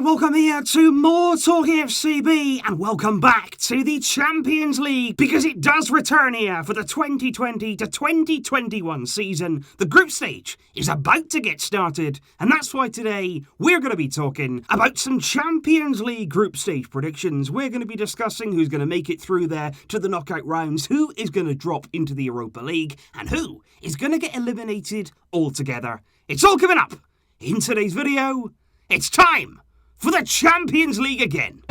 and welcome here to more Talking FCB, and welcome back to the Champions League, because it does return here for the 2020 to 2021 season. The group stage is about to get started, and that's why today we're going to be talking about some Champions League group stage predictions. We're going to be discussing who's going to make it through there to the knockout rounds, who is going to drop into the Europa League, and who is going to get eliminated altogether. It's all coming up in today's video. It's time for the Champions League again.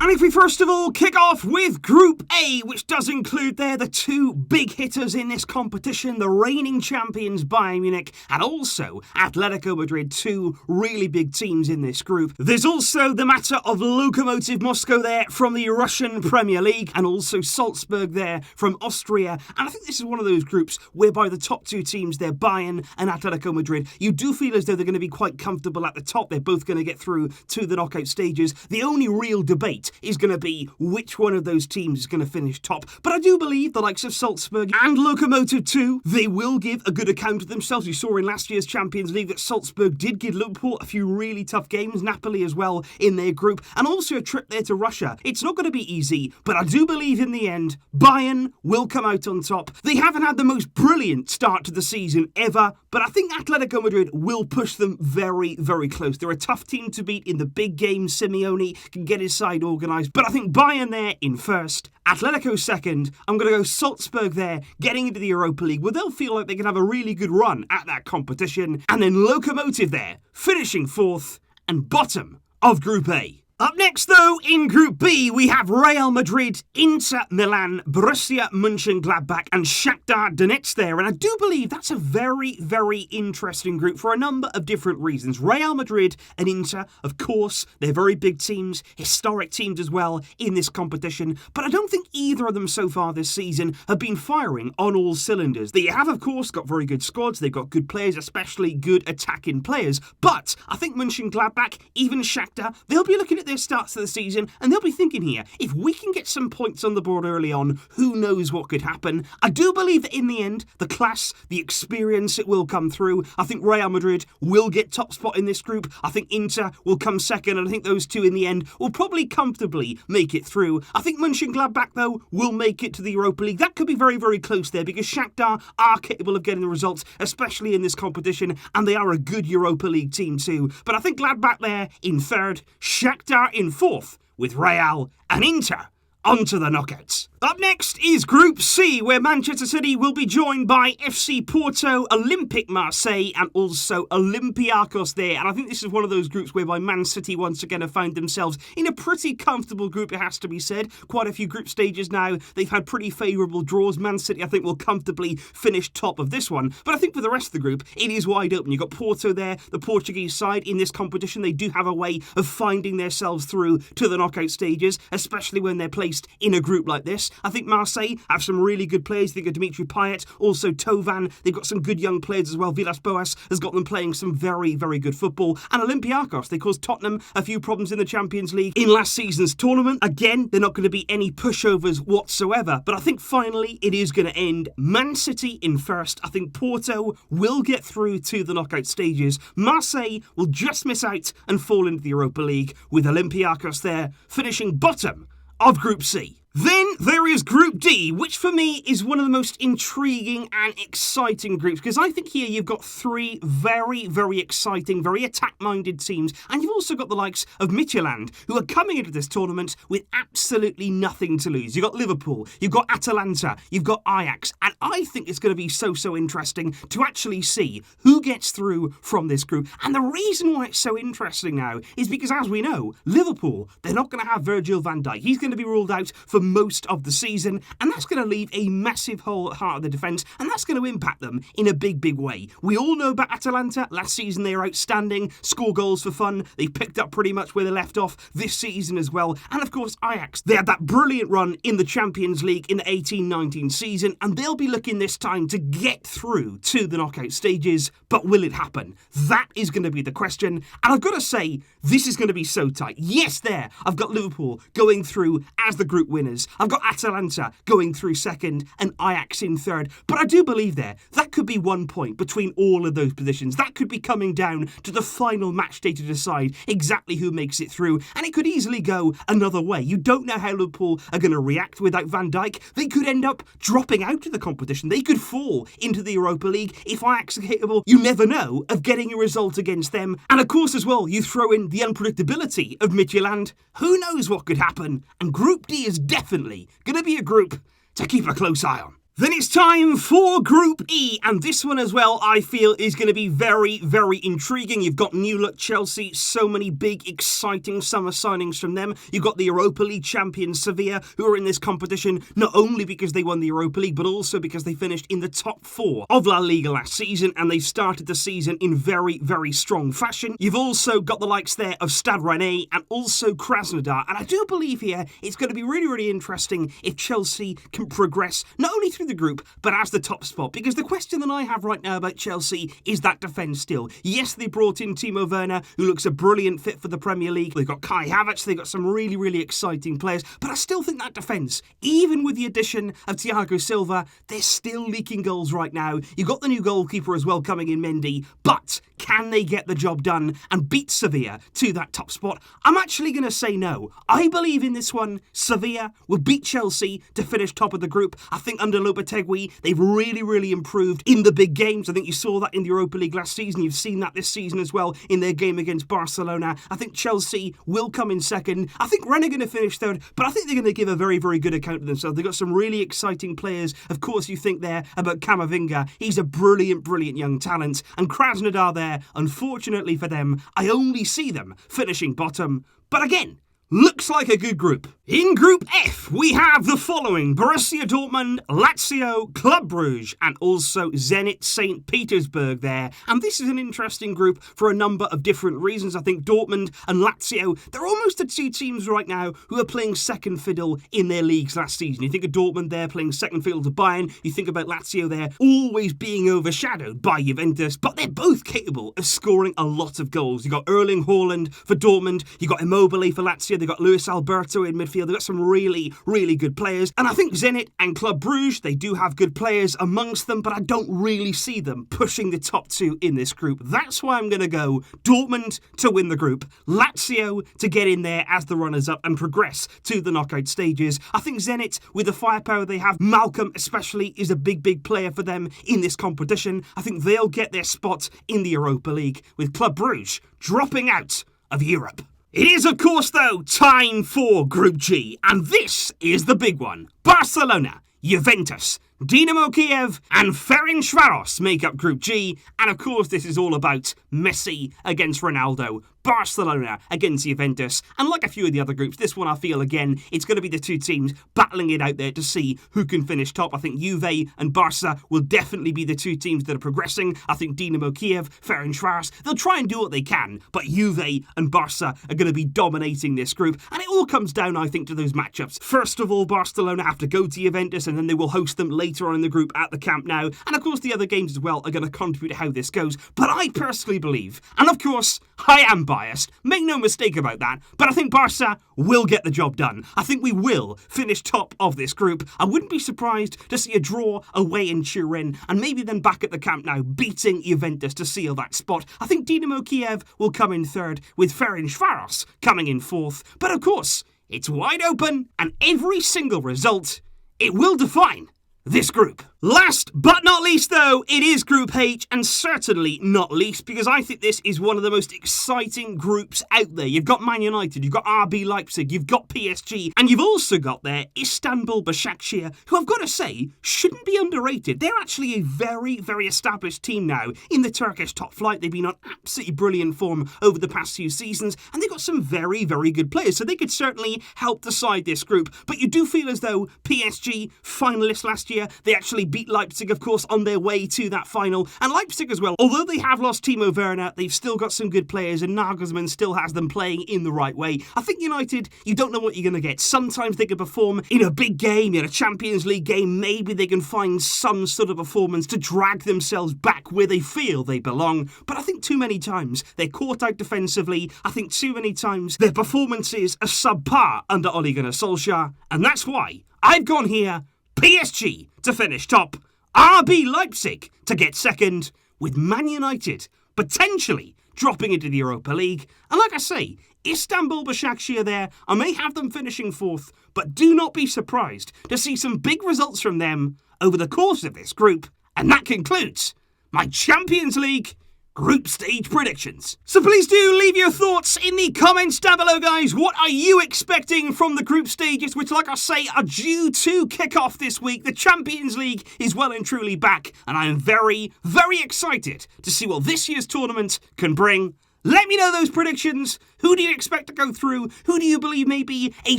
And if we first of all kick off with Group A, which does include there the two big hitters in this competition, the reigning champions Bayern Munich and also Atletico Madrid, two really big teams in this group. There's also the matter of Lokomotiv Moscow there from the Russian Premier League, and also Salzburg there from Austria. And I think this is one of those groups whereby the top two teams there, Bayern and Atletico Madrid, you do feel as though they're going to be quite comfortable at the top. They're both going to get through to the knockout stages. The only real debate is going to be which one of those teams is going to finish top. But I do believe the likes of Salzburg and Lokomotiv too, they will give a good account of themselves. You saw in last year's Champions League that Salzburg did give Liverpool a few really tough games, Napoli as well in their group, and also a trip there to Russia. It's not going to be easy, but I do believe in the end, Bayern will come out on top. They haven't had the most brilliant start to the season ever, but I think Atletico Madrid will push them very, very close. They're a tough team to beat in the big games. Simeone can get his side organised, but I think Bayern there in first, Atletico second. I'm going to go Salzburg there, getting into the Europa League, where they'll feel like they can have a really good run at that competition. And then Lokomotiv there, finishing fourth and bottom of Group A. Up next, though, in Group B, we have Real Madrid, Inter Milan, Borussia Mönchengladbach, and Shakhtar Donetsk there. And I do believe that's a very, very interesting group for a number of different reasons. Real Madrid and Inter, of course, they're very big teams, historic teams as well in this competition. But I don't think either of them so far this season have been firing on all cylinders. They have, of course, got very good squads. They've got good players, especially good attacking players. But I think Mönchengladbach, even Shakhtar, they'll be looking at their starts of the season, and they'll be thinking here, if we can get some points on the board early on, who knows what could happen. I do believe that in the end, the class, the experience, it will come through. I think Real Madrid will get top spot in this group. I think Inter will come second, and I think those two in the end will probably comfortably make it through. I think Mönchengladbach, though, will make it to the Europa League. That could be very, very close there, because Shakhtar are capable of getting the results, especially in this competition, and they are a good Europa League team too. But I think Gladbach there in third, Shakhtar in fourth, with Real and Inter onto the knockouts. Up next is Group C, where Manchester City will be joined by FC Porto, Olympique Marseille, and also Olympiacos there. And I think this is one of those groups whereby Man City once again have found themselves in a pretty comfortable group, it has to be said. Quite a few group stages now, they've had pretty favourable draws. Man City, I think, will comfortably finish top of this one. But I think for the rest of the group, it is wide open. You've got Porto there, the Portuguese side. In this competition, they do have a way of finding themselves through to the knockout stages, especially when they're placed in a group like this. I think Marseille have some really good players. Think of Dimitri Payet, also Tovan. They've got some good young players as well. Villas-Boas has got them playing some very, very good football. And Olympiacos, they caused Tottenham a few problems in the Champions League in last season's tournament. Again, they're not going to be any pushovers whatsoever. But I think finally it is going to end Man City in first. I think Porto will get through to the knockout stages. Marseille will just miss out and fall into the Europa League, with Olympiacos there finishing bottom of Group C. Then there is Group D, which for me is one of the most intriguing and exciting groups, because I think here you've got three very, very exciting, very attack-minded teams, and you've also got the likes of Midtjylland, who are coming into this tournament with absolutely nothing to lose. You've got Liverpool, you've got Atalanta, you've got Ajax, and I think it's going to be so interesting to actually see who gets through from this group. And the reason why it's so interesting now is because, as we know, Liverpool, they're not going to have Virgil van Dijk. He's going to be ruled out for most of the season, and that's going to leave a massive hole at the heart of the defence, and that's going to impact them in a big, big way. We all know about Atalanta. Last season they were outstanding, score goals for fun. They picked up pretty much where they left off this season as well. And of course Ajax, they had that brilliant run in the Champions League in the 18-19 season, and they'll be looking this time to get through to the knockout stages. But will it happen? That is going to be the question, and I've got to say, this is going to be so tight. Yes, there, I've got Liverpool going through as the group winners. I've got Atalanta going through second and Ajax in third. But I do believe there, that could be 1 point between all of those positions. That could be coming down to the final match day to decide exactly who makes it through, and it could easily go another way. You don't know how Liverpool are going to react without Van Dijk. They could end up dropping out of the competition. They could fall into the Europa League. If Ajax are capable, you never know of getting a result against them. And of course as well, you throw in the unpredictability of Midtjylland. Who knows what could happen? And Group D is definitely going to be a group to keep a close eye on. Then it's time for Group E, and this one as well, I feel, is going to be very, very intriguing. You've got new look Chelsea, so many big, exciting summer signings from them. You've got the Europa League champions Sevilla, who are in this competition, not only because they won the Europa League, but also because they finished in the top 4 of La Liga last season, and they've started the season in very, very strong fashion. You've also got the likes there of Stade Rennais and also Krasnodar, and I do believe here it's going to be really, really interesting if Chelsea can progress, not only through the group, but as the top spot, because the question that I have right now about Chelsea is that defence still. Yes, they brought in Timo Werner, who looks a brilliant fit for the Premier League. They've got Kai Havertz, they've got some really, really exciting players, but I still think that defence, even with the addition of Thiago Silva, they're still leaking goals right now. You've got the new goalkeeper as well coming in, Mendy, but can they get the job done and beat Sevilla to that top spot? I'm actually going to say no. I believe in this one, Sevilla will beat Chelsea to finish top of the group. I think under Lopetegui, they've really, really improved in the big games. I think you saw that in the Europa League last season. You've seen that this season as well in their game against Barcelona. I think Chelsea will come in second. I think Rennes are going to finish third, but I think they're going to give a very, very good account of themselves. They've got some really exciting players. Of course, you think there about Camavinga. He's a brilliant, brilliant young talent. And Krasnodar there, unfortunately for them, I only see them finishing bottom. But again, looks like a good group. In Group F, we have the following: Borussia Dortmund, Lazio, Club Brugge, and also Zenit St. Petersburg there. And this is an interesting group for a number of different reasons. I think Dortmund and Lazio, they're almost the two teams right now who are playing second fiddle in their leagues last season. You think of Dortmund there playing second fiddle to Bayern. You think about Lazio there always being overshadowed by Juventus, but they're both capable of scoring a lot of goals. You've got Erling Haaland for Dortmund. You've got Immobile for Lazio. They've got Luis Alberto in midfield. They've got some really, really good players. And I think Zenit and Club Brugge, they do have good players amongst them, but I don't really see them pushing the top two in this group. That's why I'm going to go Dortmund to win the group, Lazio to get in there as the runners-up and progress to the knockout stages. I think Zenit, with the firepower they have, Malcolm especially, is a big, big player for them in this competition. I think they'll get their spot in the Europa League, with Club Brugge dropping out of Europe. It is, of course, though, time for Group G, and this is the big one. Barcelona, Juventus, Dinamo Kiev and Ferencvaros make up Group G, and of course this is all about Messi against Ronaldo, Barcelona against Juventus, and like a few of the other groups, this one I feel again, it's going to be the two teams battling it out there to see who can finish top. I think Juve and Barca will definitely be the two teams that are progressing. I think Dinamo Kiev, Ferencvaros, they'll try and do what they can, but Juve and Barca are going to be dominating this group, and it all comes down, I think, to those matchups. First of all, Barcelona have to go to Juventus, and then they will host them later on in the group at the Camp Nou, and of course the other games as well are going to contribute to how this goes. But I personally believe, and of course I am biased, make no mistake about that, but I think Barca will get the job done. I think we will finish top of this group. I wouldn't be surprised to see a draw away in Turin, and maybe then back at the Camp Nou beating Juventus to seal that spot. I think Dinamo Kiev will come in third, with Ferencvaros coming in fourth, but of course it's wide open, and every single result, it will define this group. Last but not least though, it is Group H, and certainly not least because I think this is one of the most exciting groups out there. You've got Man United, you've got RB Leipzig, you've got PSG, and you've also got there Istanbul Başakşehir, who I've got to say shouldn't be underrated. They're actually a very, very established team now in the Turkish top flight. They've been on absolutely brilliant form over the past few seasons, and they've got some very, very good players, so they could certainly help decide this group. But you do feel as though PSG, finalists last year, they actually beat Leipzig, of course, on their way to that final. And Leipzig as well, although they have lost Timo Werner, they've still got some good players, and Nagelsmann still has them playing in the right way. I think United, you don't know what you're going to get. Sometimes they can perform in a big game, in a Champions League game. Maybe they can find some sort of performance to drag themselves back where they feel they belong. But I think too many times they're caught out defensively. I think too many times their performances are subpar under Ole Gunnar Solskjaer. And that's why I've gone here PSG to finish top RB Leipzig to get second, with Man United potentially dropping into the Europa League. And like I say, Istanbul Başakşehir there, I may have them finishing fourth, but do not be surprised to see some big results from them over the course of this group. And that concludes my Champions League group stage predictions. So please do leave your thoughts in the comments down below, guys. What are you expecting from the group stages, which, like I say, are due to kick off this week? The Champions League is well and truly back, and I am very, very excited to see what this year's tournament can bring. Let me know those predictions. Who do you expect to go through? Who do you believe may be a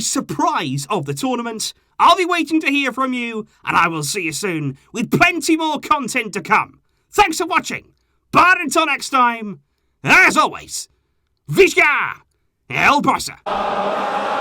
surprise of the tournament? I'll be waiting to hear from you, and I will see you soon with plenty more content to come. Thanks for watching. But until next time, as always, Visca El Barça!